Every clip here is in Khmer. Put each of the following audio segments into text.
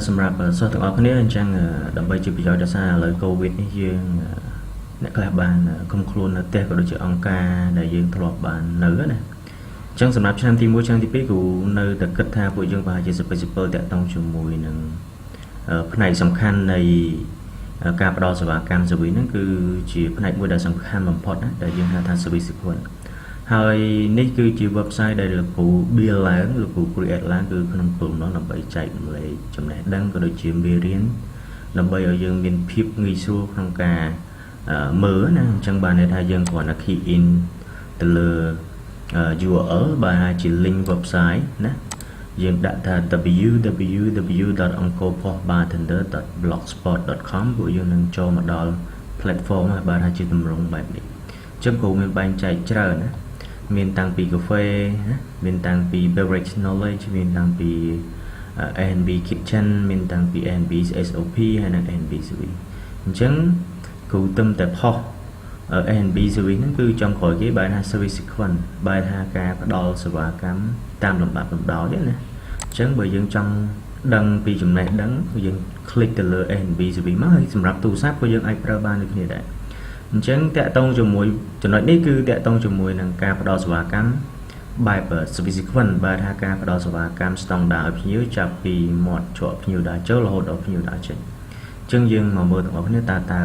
สำหรับส่วนตัวคนนี้จังดับเบิลจีพีจอยจะซาเลยโควิดนี่ยังนักกลาบานคมครูนเตะก็โดยเฉพาะองค์การได้ยังทลบบานเนื้อเนี่ยจังสำหรับชั้นที่มูชั้นที่ปีกูในแต่กึศธาปุยยังว่าจะสเปซิเปิลแต่ต้องจมูกหนึ่งผนังสำคัญในการประดอสวาการสวินั่นคือจีผนังมวยได้สำคัญบ่มพอดนะได้ยังหาทางสวิสิคนហើយនេះគឺជា website ដែលលោកគ្រូ build ឡើងលោកគ្រូ create ឡើងគឺក្នុងក្រុមនោះដើម្បីចែករំលែកចំណេះដឹងក៏ដូចជាមេរៀនដើម្បីឲ្យយើងមានភាពងាយស្រួលក្នុងការមើលណាអញ្ចឹងបានន័យថាយើងគ្រាន់តែ key in ទៅលើ URL បាទជា link website ណាយើងដាក់ថា www.angkor.bartender.blogspot.com ពួកយើងនឹងចូលមកដល់ platform ហើយបាទថាជាទម្រង់បែបនេះអញ្ចឹងគ្រូមានបែងចែកច្រើនណាមានតាំងពីកាហ្វេមានតាំងពី beverage knowledge មានតាំងពី A&B kitchen មានតាំងពី A&B SOP ហើយនិង A&B service អញ្ចឹងគ្រូទឹមតែផុស A&B service ហ្នឹងគឺចំក្រោយគេបែរថា service sequence បែរថាការផ្ដល់សេវាកម្មតាមលំដាប់លំដោយណាអញ្ចឹងបើយើងចង់ដឹងពីចំណេះដឹងយើង click ទៅលើ A&B service មកហើយសម្រាប់ទូរស័ព្ទក៏យើងអាចប្រើបានដូចគ្នាដែរអញ្ចឹងតកតងជាមួយចំណុចនេះគឺតកតងជាមួយនឹងការផ្ដល់សេវាកម្មបែប service sequence បែរថាការផ្ដល់សេវាកម្ម standard ឲ្យភ្ញៀវចាប់ពីមាត់ជាប់ភ្ញៀវដើរចូលរហូតដល់ភ្ញៀវដើរចេញអញ្ចឹងយើងមកមើលទាំងអស់គ្នាតើ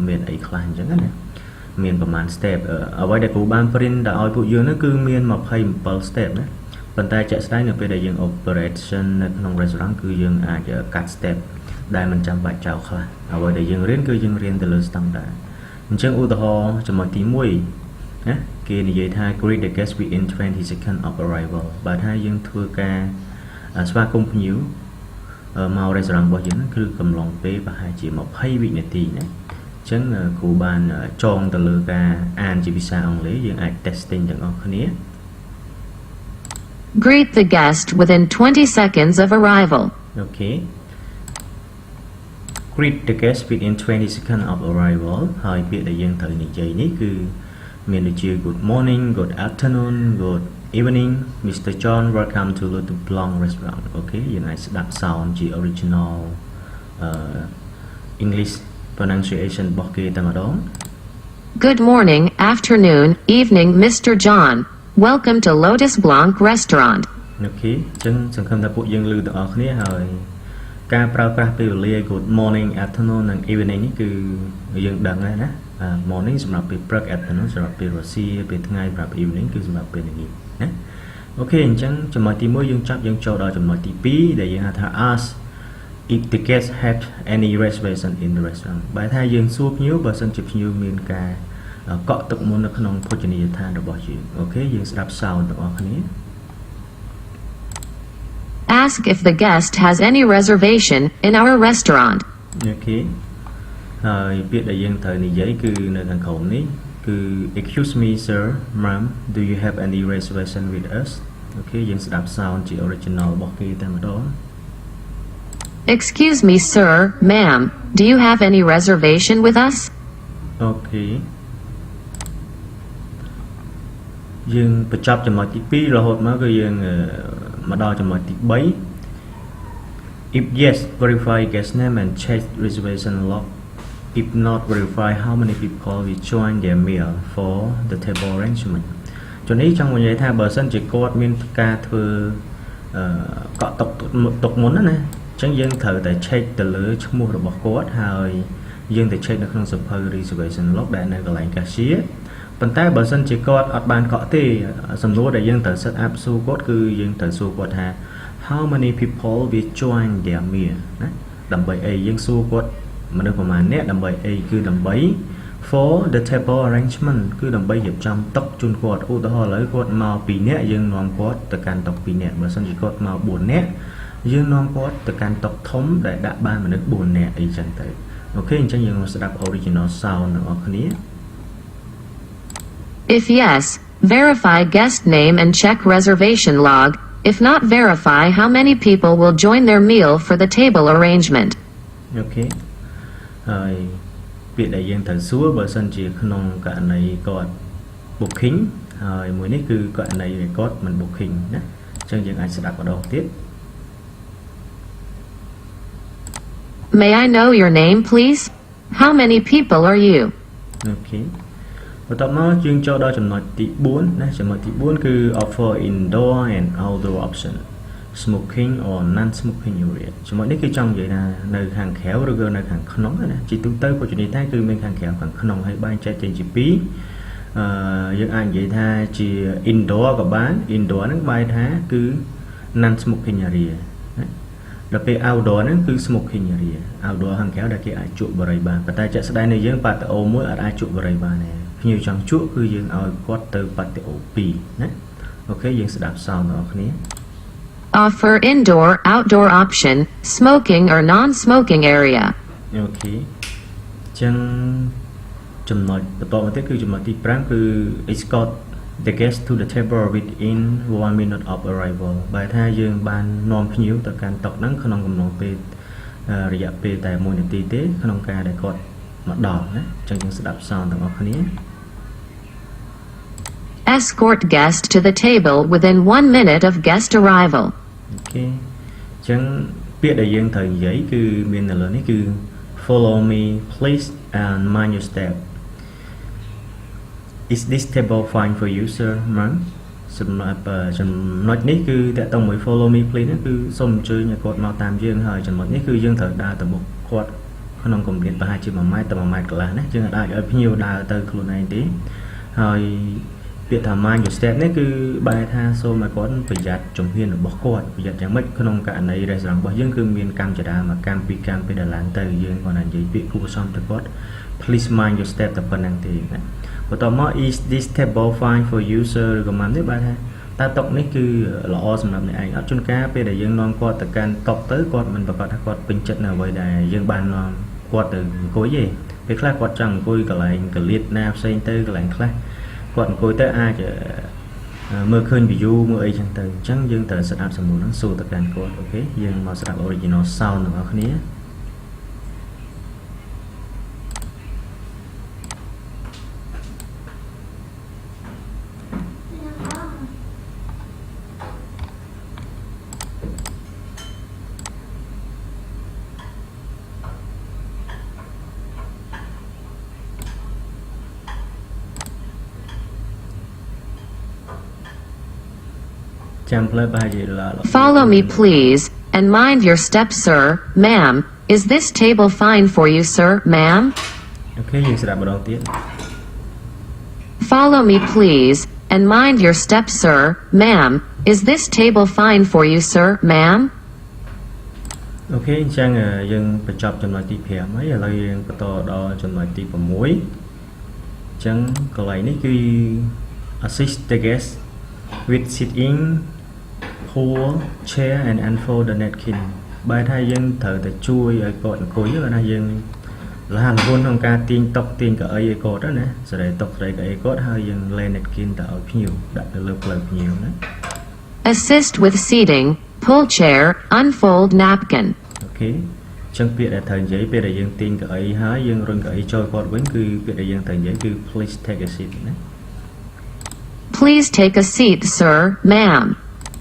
មានអីខ្លះអញ្ចឹងណាមានប្រហែល step អ្វីដែលគ្រូបាន print ដល់ឲ្យពួកយើងនោះគឺមាន27 step ណាប៉ុន្តែជាក់ស្ដែងនៅពេលដែលយើង operation នៅក្នុង restaurant គឺយើងអាចកាត់ step ដែលមិនចាំបាច់ចោលខ្លះអ្វីដែលយើងរៀនគឺយើងរៀនទៅលើ standardអញ្ចឹងឧទាហរណ៍ចំណុចទី1ណាគេនិយាយថា greet the guest within 20 seconds of arrival បើថាយើងធ្វើការស្វាគមន៍ភ្ញៀវមក restaurant របស់យើងគឺកំឡុងពេលប្រហែលជា20វិនាទីណាអញ្ចឹងគ្រូបានចងទៅលើការអានជាភាសាអង់គ្លេសយើងអាច testing ទាំងអស់គ្នា Greet the guest within 20 seconds of arrival. Okay. Greet the guest within 20 seconds of arrival ហើយពាក្យដែលយើងត្រូវនិយាយនេះគឺមានដូចជា good morning good afternoon good evening Mr. John welcome to the Blong restaurant អូខេយើងអាចស្ដាប់ sound ជា original English pronunciation របស់គេតែម្ដង Good morning afternoon evening Mr. John welcome to Lotus Blanc restaurant អូខេអញ្ចឹងសង្ឃឹមថាពួកយើងឮទាំងអស់គ្នាហើយការប្រើប្រាស់ពេលវេលា good morning afternoon និង evening នេះគឺយើងដឹងហើយណា morning សម្រាប់ពេលព្រឹក afternoon សម្រាប់ពេលរសៀលពេលថ្ងៃសម្រាប់ evening គឺសម្រាប់ពេលល្ងាចណាអូខេអញ្ចឹងចំណុចទី1យើងចូលដល់ចំណុចទី2ដែលយើងហៅថា ask if the guest have any reservation in the restaurant បែរថាយើងសួរភ្ញៀវបើសិនជាភ្ញៀវមានការកក់ទឹកមុននៅក្នុងភោជនីយដ្ឋានរបស់យើងអូខេយើងស្ដាប់ sound ទាំងអស់គ្នាAsk if the guest has any reservation in our restaurant. Okay. ហើយពាក្យដែលយើងត្រូវនិយាយគឺនៅខាងក្រោមនេះគឺ Excuse me sir, ma'am, do you have any reservation with us? Okay យើងស្ដាប់ sound ជា original របស់គេតែម្ដង Excuse me sir, ma'am, do you have any reservation with us? Okay យើងបញ្ចប់ចំណុចទី2រហូតមកគឺយើងមកដល់ចំណុចទី3 If yes verify guest name and check reservation log if not verify how many people will join their meal for the table arrangement ជំនេះចង់និយាយថាបើសិនជាគាត់មានការធ្វើកក់ទុកមុនណាអញ្ចឹងយើងត្រូវតែ check ទៅលើឈ្មោះរបស់គាត់ហើយយើងទៅ check នៅក្នុងសៀវភៅ reservation log ដែលនៅកន្លែង cashierប៉ុន្តែបើសិនជាគាត់អត់បានកក់ទេសំណួរដែលយើងត្រូវ set up សួរគាត់គឺយើងត្រូវសួរគាត់ថា how many people will join their meal ណាដើម្បីអីយើងសួរគាត់មនុស្សប្រមាណអ្នកដើម្បីអីគឺដើម្បី for the table arrangement គឺដើម្បីរៀបចំតុជូនគាត់ឧទាហរណ៍ឥឡូវគាត់មក2នាក់យើងនាំគាត់ទៅកាន់តុ2នាក់បើសិនជាគាត់មក4នាក់យើងនាំគាត់ទៅកាន់តុធំដែលដាក់បានមនុស្ស4នាក់អីចឹងទៅអូខេអញ្ចឹងយើងមកស្ដាប់ original sound ទាំងអស់គ្នាIf yes, verify guest name and check reservation log. If not, verify how many people will join their meal for the table arrangement. Okay. ហើយពាក្យដែលយើងត្រូវសួរបើសិនជាក្នុងករណីគាត់ booking ហើយមួយនេះគឺករណីគាត់មិន booking ណាអញ្ចឹងយើងអាចស្ដាប់ម្ដងទៀត May I know your name, please? How many people are you? Okay បន្ទាប់មកយើងចូលដល់ចំណុចទី4ណាចំណុចទី4គឺ offer indoor and outdoor option smoking or non smoking area ចំណុចនេះគឺចង់និយាយថានៅខាងក្រៅឬក៏នៅខាងក្នុងណាជាទូទៅពុទ្ធនីតែគឺមានខាងក្រៅខាងក្នុងហើយបែងចែកចេញជាពីរយើងអាចនិយាយថាជា indoor ក៏បាន indoor ហ្នឹងបែរថាគឺ non smoking area ណាដល់ពេល outdoor ហ្នឹងគឺ smoking area outdoor ខាងក្រៅដែលគេអាចជក់បារីបានប៉ុន្តែជាក់ស្ដែងនៅយើងប៉ាតេអូមួយអាចជក់បារីបានដែរភ្ញៀវចង់ជក់គឺយើងឲ្យគាត់ទៅប៉ាតេអូ2ណាអូខេយើងស្ដាប់សោនបងប្អូនគ្នា Offer indoor, outdoor option, smoking or non-smoking area. អូខេចឹងចំណុចបន្តមកទៀតគឺចំណុចទី5គឺ escort the guest to the table within 1 minute of arrival បែរថាយើងបាននាំភ្ញៀវទៅកាន់តុហ្នឹងក្នុងកំឡុងពេលរយៈពេលតែ1នាទីទេក្នុងការដែលគាត់មកដល់ណាចឹងយើងស្ដាប់សោនទាំងអស់គ្នា Escort guest to the table within 1 minute of guest arrival. អូខេចឹងពាក្យដែលយើងត្រូវនិយាយគឺមាននៅលើនេះគឺ follow me please and mind your step Is this table fine for you sir ma'am ចំណុចនេះគឺតើតើមួយ follow me please នេះគឺសូមអញ្ជើញឲ្យគាត់មកតាមយើងហើយចំណុចនេះគឺយើងត្រូវដើរទៅមុខគាត់ក្នុងគម្លាតប្រហែលជា1ម៉ែត្រទៅ1ម៉ែត្រកន្លះណាយើងអាចឲ្យភ្ញៀវដើរទៅខ្លួនឯងទេហើយពាក្យថា mind your step នេះគឺបែរថាសូមឲ្យគាត់ប្រយ័ត្នជំហានរបស់គាត់ប្រយ័ត្នយ៉ាងម៉េចក្នុងករណី restaurant របស់យើងគឺមានកម្មចរាមកកម្មពីកម្មពេលដល់ឡើងទៅយើងគាត់និយាយពាក្យគួរសមទៅគាត់ please mind your step តែប៉ុណ្្នឹងទេណាបន្ទាប់មក is this table fine for you sir ឬក៏មិនទេបែរថាតើតុនេះគឺល្អសម្រាប់អ្នកឯងអត់ជួនកាលពេលដែលយើងនាំគាត់ទៅកាន់តុទៅគាត់មិនប្រកាសថាគាត់ពេញចិត្តនៅអ្វីដែលយើងបាននាំគាត់ទៅអង្គុយទេពេលខ្លះគាត់ចង់អង្គុយកន្លែងកលៀតណាផ្សេងទៅកន្លែងខ្លះគាត់អង្គុយទៅអាចមើលឃើញ view មើលអីចឹងទៅអញ្ចឹងយើងត្រូវស្ដាប់សំណួរហ្នឹងសួរទៅកាន់គាត់អូខេយើងមកស្ដាប់ original sound ទាំងអស់គ្នា Follow me please, and mind your step sir, ma'am. Is this table fine for you sir, ma'am? Okay, យើងស្ដាប់ម្ដងទៀត Follow me please, and mind your step sir, ma'am. Is this table fine for you sir, ma'am? Okay អញ្ចឹងយើងបញ្ចប់ចំណុចទី5ហើយឥឡូវយើងបន្តដល់ចំណុចទី6អញ្ចឹងកន្លែងនេះគឺ assist the guest with sitting pull chair and unfold the napkin បែរថាយើងត្រូវតែជួយឲ្យគាត់អង្គុយណាយើងលះលវក្នុងការទាញតុទាញកៅអីឲ្យគាត់ណាសេរីតុសេរីកៅអីគាត់ហើយយើង lay napkin ទៅឲ្យភ្ញៀវដាក់ទៅលើផ្លូវភ្ញៀវណា Assist with seating, pull chair, unfold napkin អូខេអញ្ចឹងពាក្យដែលត្រូវនិយាយពេលដែលយើងទាញកៅអីហើយយើងរុញកៅអីចូលគាត់វិញគឺពាក្យដែលយើងត្រូវនិយាយគឺ please take a seat ណា Please take a seat sir, ma'am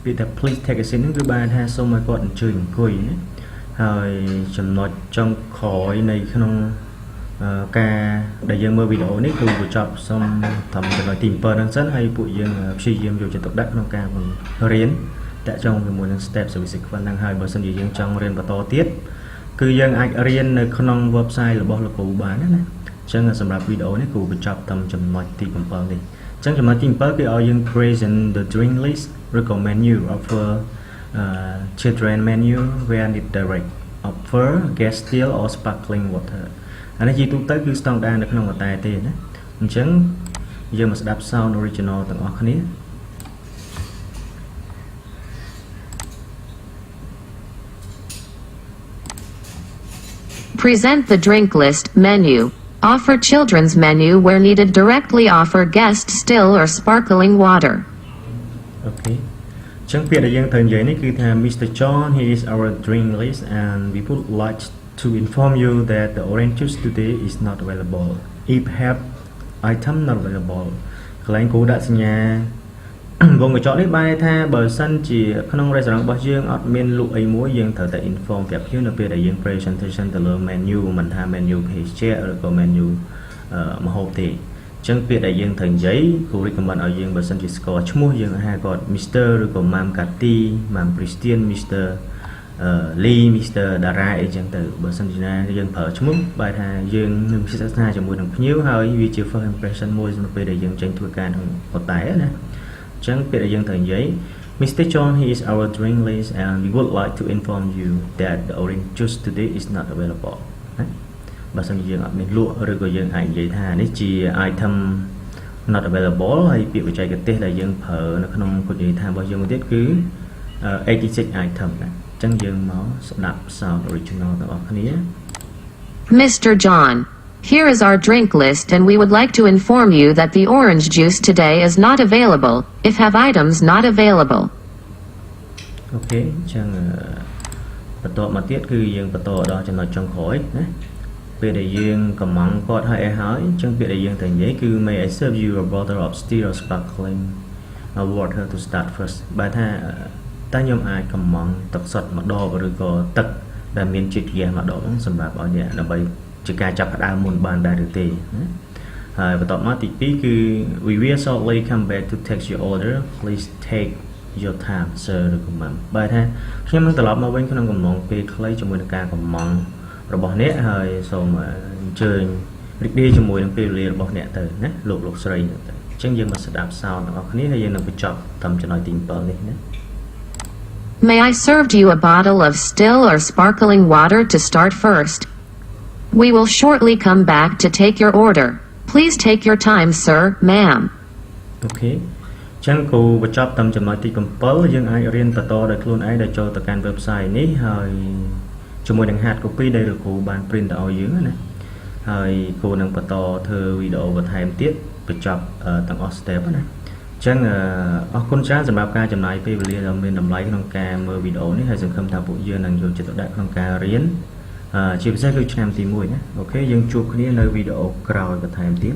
ពាក្យថា please take a seat ហ្នឹងគឺបានថាសូមឲ្យគាត់អញ្ជើញអង្គុយណាហើយចំណុចចុងក្រោយនៃក្នុងការដែលយើងមើលវីដេអូនេះគឺបញ្ចប់សូមត្រឹមចំណុចទី7ហ្នឹងសិនហើយពួកយើងព្យាយាមយកចិត្តទុកដាក់ក្នុងការរៀនតាក់ទងជាមួយនឹង step service sequence ហ្នឹងហើយបើសិនជាយើងចង់រៀនបន្តទៀតគឺយើងអាចរៀននៅក្នុង website របស់លោកគ្រូបានណាអញ្ចឹងសម្រាប់វីដេអូនេះគ្រូបញ្ចប់ត្រឹមចំណុចទី7នេះអញ្ចឹងចំណុចទី7គឺឲ្យយើង present the drink list ឬក៏ menu offer children menu where need direct offer gas still or sparkling water អានេះជាទូទៅគឺស្តង់ដារនៅក្នុងកតែទេណាអញ្ចឹងយើងមកស្ដាប់ sound original ទាំងអស់គ្នា Present the drink list menu. Offer children's menu where needed directly offer guest still or sparkling water. Okay. ចឹងពាក្យដែលយើងត្រូវនិយាយនេះគឺថា Mr. John here is our drink list and we would like to inform you that the orange juice today is not available. If have item not available កន្លែងគូដាក់សញ្ញា វងកញ្ចក់នេះបែរថាបើសិនជាក្នុង restaurant របស់យើងអត់មានលក់អីមួយយើងត្រូវតែ inform ប្រាប់ភ្ញៀវនៅពេលដែលយើង presentation ទៅលើ menu មិនថា menu page ឬក៏ menu ម្ហូបទេអញ្ចឹងពាក្យដែលយើងត្រូវនិយាយគ្រូ recommend ឲ្យយើងបើសិនជាស្គាល់ឈ្មោះយើងហៅគាត់ Mr ឬក៏ Ma'am Kati Ma'am Christian Mr Lee Mr Dara អីចឹងទៅបើសិនជាយើងប្រើឈ្មោះបែរថាយើងនឹងពិភាក្សាជាមួយនឹងភ្ញៀវហើយវាជា first impression មួយនៅពេលដែលយើងចេញធ្វើការក្នុងហូតែលណាចឹងពេលដែលយើងត្រូវនិយាយ Mr. John he is our drink list and we would like to inform you that the orange juice today is not available ណាបើសិនជាយើងអត់មានលក់ឬក៏យើងអាចនិយាយថានេះជា item not available ហើយពាក្យបច្ចេកទេសដែលយើងប្រើនៅក្នុងគុណនិយាយថារបស់យើងមួយទៀតគឺ 86 item ណាចឹងយើងមកស្ដាប់ sound original ទាំងអស់គ្នា Mr. John, here is our drink list and we would like to inform you that the orange juice today is not available, if have items not available. Okay ចឹងបន្តមកទៀតគឺយើងបន្តដល់ចំណុចចុងក្រោយណាពេលដែលយើងកំងគាត់ឲ្យហើយអញ្ចឹងពេលដែលយើងត្រូវនិយាយគឺ May I serve you a bottle of still sparkling water to start first បែរថាតើខ្ញុំអាចកំងទឹកសុទ្ធម្ដងឬក៏ទឹកដែលមានជាតិហ្គាសម្ដងសម្រាប់ឲ្យអ្នកដើម្បីជាការចាប់ផ្ដើមមុនបានដែរឬទេណាហើយបន្តមកទី2គឺ we will shortly come back to take your order please take your time sir ឬក៏ ma'am បែរថាខ្ញុំនឹងត្រឡប់មកវិញក្នុងកំឡុងពេលខ្លីជាមួយនឹងការកំងរបស់អ្នកហើយសូមអញ្ជើញរីករាយជាមួយនឹងពេលវេលារបស់អ្នកទៅណាលោកស្រីទៅអញ្ចឹងយើងមកស្ដាប់ sound ទាំងអស់គ្នាហើយយើងនឹងបញ្ចប់តាមចំណុចទី7នេះណា May I serve you a bottle of still or sparkling water to start first? We will shortly come back to take your order. Please take your time, sir, ma'am. Okay. ចឹងគូបញ្ចប់តាមចំណុចទី7យើងអាចរៀនបន្តដោយខ្លួនឯងដែលចូលទៅកាន់ website នេះហើយជាមួយនឹង hard copy ដែលលោកគ្រូបាន print ទៅឲ្យយើងណាហើយគូនឹងបន្តធ្វើវីដេអូបន្ថែមទៀតបញ្ចប់ទាំងអស់ step ណាអញ្ចឹងអរគុណច្រើនសម្រាប់ការចំណាយពេលវេលាដ៏មានតម្លៃក្នុងការមើលវីដេអូនេះហើយសង្ឃឹមថាពួកយើងនឹងយកចិត្តទុកដាក់ក្នុងការរៀនជាពិសេសគឺឆ្នាំទី1ណាអូខេយើងជួបគ្នានៅវីដេអូក្រោយបន្ថែមទៀត